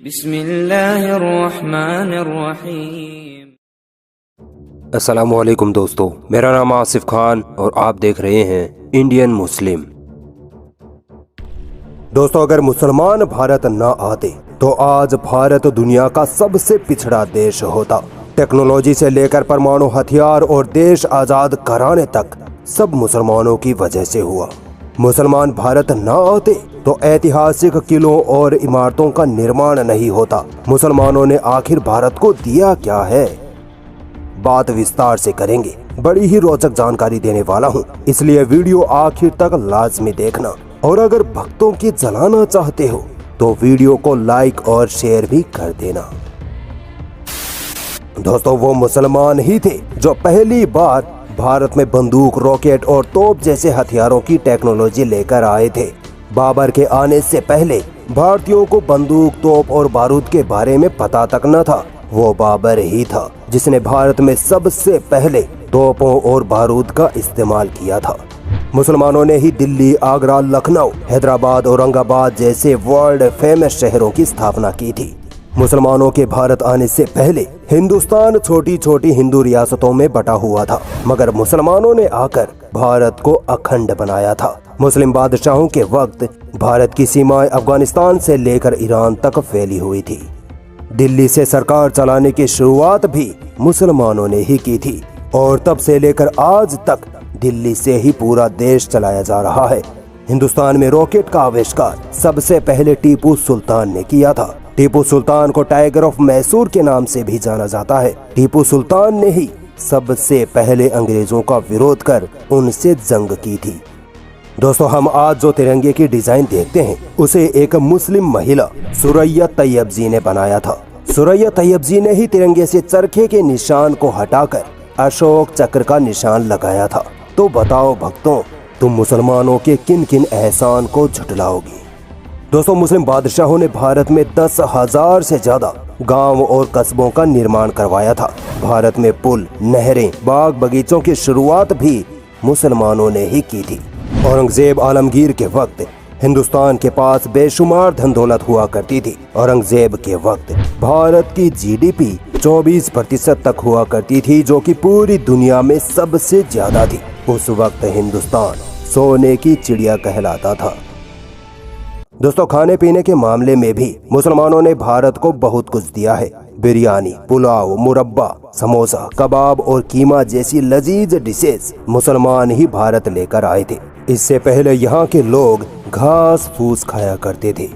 बिस्मिल्लाहिर्रहमानिर्रहीम। अस्सलामुअलैकुम दोस्तों, मेरा नाम आसिफ खान और आप देख रहे हैं इंडियन मुस्लिम। दोस्तों, अगर मुसलमान भारत न आते तो आज भारत दुनिया का सबसे पिछड़ा देश होता। टेक्नोलॉजी से लेकर परमाणु हथियार और देश आजाद कराने तक सब मुसलमानों की वजह से हुआ। मुसलमान भारत न आते तो ऐतिहासिक किलों और इमारतों का निर्माण नहीं होता। मुसलमानों ने आखिर भारत को दिया क्या है, बात विस्तार से करेंगे। बड़ी ही रोचक जानकारी देने वाला हूँ, इसलिए वीडियो आखिर तक लाजमी देखना। और अगर भक्तों की जलाना चाहते हो तो वीडियो को लाइक और शेयर भी कर देना। दोस्तों, वो मुसलमान ही थे जो पहली बार भारत में बंदूक, रॉकेट और तोप जैसे हथियारों की टेक्नोलॉजी लेकर आए थे। बाबर के आने से पहले भारतीयों को बंदूक, तोप और बारूद के बारे में पता तक न था। वो बाबर ही था जिसने भारत में सबसे पहले तोपों और बारूद का इस्तेमाल किया था। मुसलमानों ने ही दिल्ली, आगरा, लखनऊ, हैदराबाद, औरंगाबाद जैसे वर्ल्ड फेमस शहरों की स्थापना की थी। मुसलमानों के भारत आने से पहले हिंदुस्तान छोटी छोटी हिंदू रियासतों में बटा हुआ था, मगर मुसलमानों ने आकर भारत को अखंड बनाया था। मुस्लिम बादशाहों के वक्त भारत की सीमाएं अफगानिस्तान से लेकर ईरान तक फैली हुई थी। दिल्ली से सरकार चलाने की शुरुआत भी मुसलमानों ने ही की थी और तब से लेकर आज तक दिल्ली से ही पूरा देश चलाया जा रहा है। हिंदुस्तान में रॉकेट का आविष्कार सबसे पहले टीपू सुल्तान ने किया था। टीपू सुल्तान को टाइगर ऑफ मैसूर के नाम से भी जाना जाता है। टीपू सुल्तान ने ही सबसे पहले अंग्रेजों का विरोध कर उनसे जंग की थी। दोस्तों, हम आज जो तिरंगे की डिजाइन देखते हैं उसे एक मुस्लिम महिला सुरैया तैयब जी ने बनाया था। सुरैया तैयब जी ने ही तिरंगे से चरखे के निशान को हटाकर अशोक चक्र का निशान लगाया था। तो बताओ भक्तों, तुम मुसलमानों के किन किन एहसान को झुटलाओगी। दोस्तों, मुस्लिम बादशाहों ने भारत में 10,000 से ज्यादा गांव और कस्बों का निर्माण करवाया था। भारत में पुल, नहरें, बाग बगीचों की शुरुआत भी मुसलमानों ने ही की थी। औरंगजेब आलमगीर के वक्त हिंदुस्तान के पास बेशुमार धन दौलत हुआ करती थी। औरंगजेब के वक्त भारत की जीडीपी 24% तक हुआ करती थी, जो कि पूरी दुनिया में सबसे ज्यादा थी। उस वक्त हिंदुस्तान सोने की चिड़िया कहलाता था। दोस्तों, खाने पीने के मामले में भी मुसलमानों ने भारत को बहुत कुछ दिया है। बिरयानी, पुलाव, मुरब्बा, समोसा, कबाब और कीमा जैसी लजीज डिशेस मुसलमान ही भारत लेकर आए थे। इससे पहले यहाँ के लोग घास फूस खाया करते थे।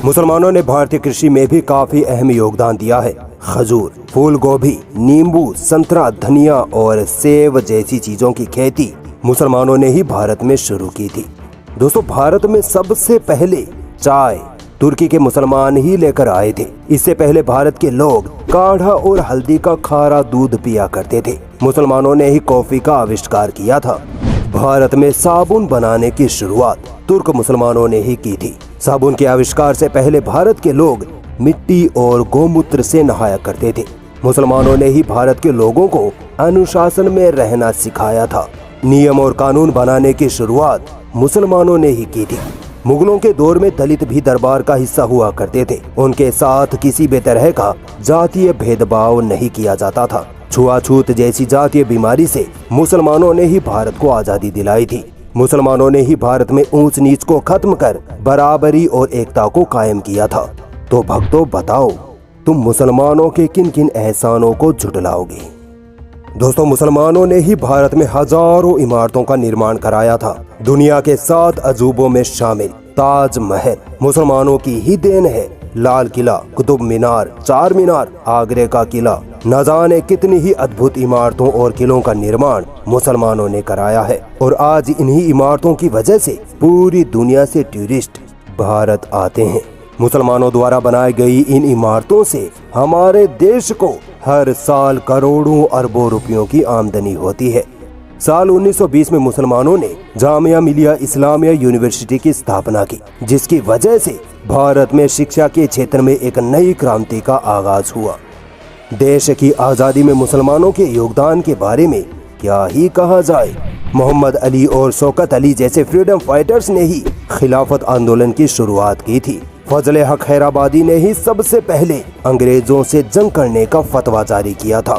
मुसलमानों ने भारतीय कृषि में भी काफी अहम योगदान दिया है। खजूर, फूल गोभी, नींबू, संतरा, धनिया और सेब जैसी चीजों की खेती मुसलमानों ने ही भारत में शुरू की थी। दोस्तों, भारत में सबसे पहले चाय तुर्की के मुसलमान ही लेकर आए थे। इससे पहले भारत के लोग काढ़ा और हल्दी का खारा दूध पिया करते थे। मुसलमानों ने ही कॉफी का आविष्कार किया था। भारत में साबुन बनाने की शुरुआत तुर्क मुसलमानों ने ही की थी। साबुन के आविष्कार से पहले भारत के लोग मिट्टी और गोमूत्र से नहाया करते थे। मुसलमानों ने ही भारत के लोगों को अनुशासन में रहना सिखाया था। नियम और कानून बनाने की शुरुआत मुसलमानों ने ही की थी। मुगलों के दौर में दलित भी दरबार का हिस्सा हुआ करते थे। उनके साथ किसी भी तरह का जातीय भेदभाव नहीं किया जाता था। छुआछूत जैसी जातीय बीमारी से मुसलमानों ने ही भारत को आजादी दिलाई थी। मुसलमानों ने ही भारत में ऊंच नीच को खत्म कर बराबरी और एकता को कायम किया था। तो भक्तों, बताओ तुम मुसलमानों के किन किन एहसानों को झुटलाओगे। दोस्तों, मुसलमानों ने ही भारत में हजारों इमारतों का निर्माण कराया था। दुनिया के 7 अजूबों में शामिल ताजमहल मुसलमानों की ही देन है। लाल किला, कुतुब मीनार, चार मीनार, आगरे का किला, न जाने कितनी ही अद्भुत इमारतों और किलों का निर्माण मुसलमानों ने कराया है। और आज इन्हीं इमारतों की वजह से पूरी दुनिया से टूरिस्ट भारत आते हैं। मुसलमानों द्वारा बनाई गई इन इमारतों से हमारे देश को हर साल करोड़ों अरबों रुपयों की आमदनी होती है। साल 1920 में मुसलमानों ने जामिया मिलिया इस्लामिया यूनिवर्सिटी की स्थापना की, जिसकी वजह से भारत में शिक्षा के क्षेत्र में एक नई क्रांति का आगाज हुआ। देश की आज़ादी में मुसलमानों के योगदान के बारे में क्या ही कहा जाए। मोहम्मद अली और शौकत अली जैसे फ्रीडम फाइटर्स ने ही खिलाफत आंदोलन की शुरुआत की थी। फजले हक हैदराबादी ने ही सबसे पहले अंग्रेजों से जंग करने का फतवा जारी किया था।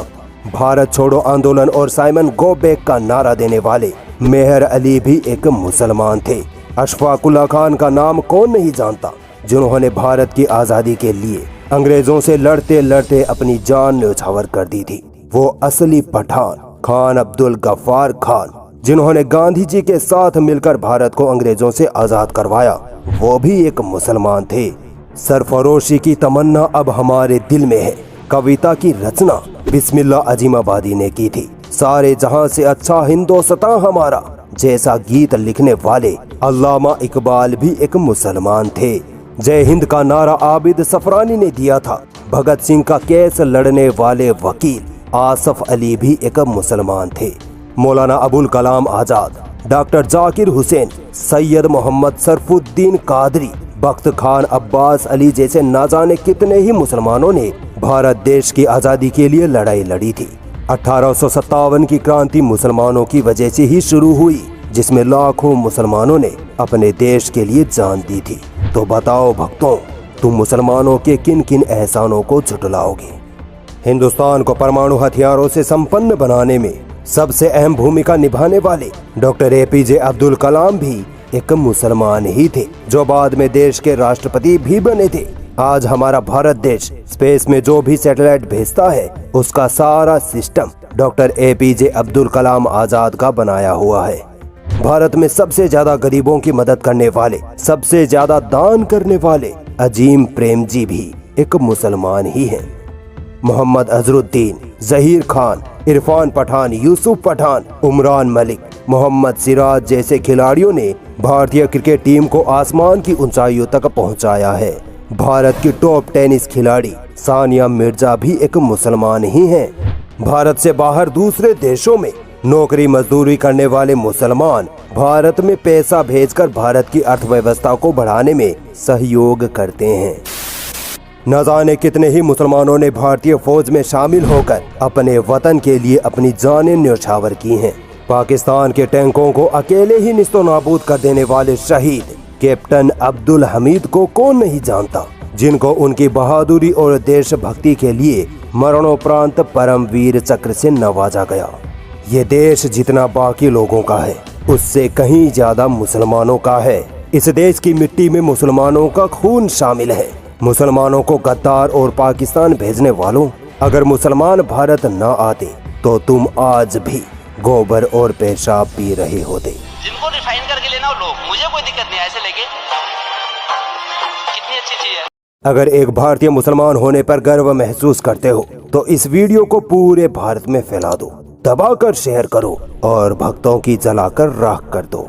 भारत छोड़ो आंदोलन और साइमन गो बैक का नारा देने वाले मेहर अली भी एक मुसलमान थे। अशफाकुल्लाह खान का नाम कौन नहीं जानता, जिन्होंने भारत की आज़ादी के लिए अंग्रेजों से लड़ते लड़ते अपनी जान न्यौछावर कर दी थी। वो असली पठान खान अब्दुल गफ्फार खान, जिन्होंने गांधी जी के साथ मिलकर भारत को अंग्रेजों से आज़ाद करवाया, वो भी एक मुसलमान थे। सरफरोशी की तमन्ना अब हमारे दिल में है कविता की रचना बिस्मिल्लाह अजीमाबादी ने की थी। सारे जहां से अच्छा हिंदुस्तान हमारा जैसा गीत लिखने वाले अल्लामा इकबाल भी एक मुसलमान थे। जय हिंद का नारा आबिद सफरानी ने दिया था। भगत सिंह का केस लड़ने वाले वकील आसफ अली भी एक मुसलमान थे। मौलाना अबुल कलाम आजाद, डॉक्टर जाकिर हुसैन, सैयद मोहम्मद सरफुद्दीन कादरी, बख्त खान अब्बास अली जैसे ना जाने कितने ही मुसलमानों ने भारत देश की आज़ादी के लिए लड़ाई लड़ी थी। 1857 की क्रांति मुसलमानों की वजह से ही शुरू हुई, जिसमें लाखों मुसलमानों ने अपने देश के लिए जान दी थी। तो बताओ भक्तों, तुम मुसलमानों के किन किन एहसानों को झुटलाओगे? हिंदुस्तान को परमाणु हथियारों से संपन्न बनाने में सबसे अहम भूमिका निभाने वाले डॉक्टर APJ अब्दुल कलाम भी एक मुसलमान ही थे, जो बाद में देश के राष्ट्रपति भी बने थे। आज हमारा भारत देश स्पेस में जो भी सैटेलाइट भेजता है, उसका सारा system doctor APJ Abdul Kalam Azad का बनाया हुआ है। भारत में सबसे ज्यादा गरीबों की मदद करने वाले, सबसे ज्यादा दान करने वाले अजीम प्रेम जी भी एक मुसलमान ही हैं। मोहम्मद अजरुद्दीन, जहीर खान, इरफान पठान, यूसुफ पठान, उमरान मलिक, मोहम्मद सिराज जैसे खिलाड़ियों ने भारतीय क्रिकेट टीम को आसमान की ऊंचाइयों तक पहुंचाया है। भारत की टॉप टेनिस खिलाड़ी सानिया मिर्जा भी एक मुसलमान ही हैं। भारत से बाहर दूसरे देशों में नौकरी मजदूरी करने वाले मुसलमान भारत में पैसा भेजकर भारत की अर्थव्यवस्था को बढ़ाने में सहयोग करते हैं। न जाने कितने ही मुसलमानों ने भारतीय फौज में शामिल होकर अपने वतन के लिए अपनी जानें न्यौछावर की हैं। पाकिस्तान के टैंकों को अकेले ही निस्तो नाबूद कर देने वाले शहीद कैप्टन अब्दुल हमीद को कौन नहीं जानता, जिनको उनकी बहादुरी और देशभक्ति के लिए मरणोपरांत परमवीर चक्र से नवाजा गया। ये देश जितना बाकी लोगों का है, उससे कहीं ज्यादा मुसलमानों का है। इस देश की मिट्टी में मुसलमानों का खून शामिल है। मुसलमानों को गद्दार और पाकिस्तान भेजने वालों, अगर मुसलमान भारत न आते तो तुम आज भी गोबर और पेशाब पी रहे होते। जिनको रिफाइन करके लेना हो लो, मुझे कोई दिक्कत नहीं है, ऐसे लेके कितनी अच्छी चीज है। अगर एक भारतीय मुसलमान होने पर गर्व महसूस करते हो तो इस वीडियो को पूरे भारत में फैला दो, दबाकर शेयर करो और भक्तों की जलाकर राख कर दो।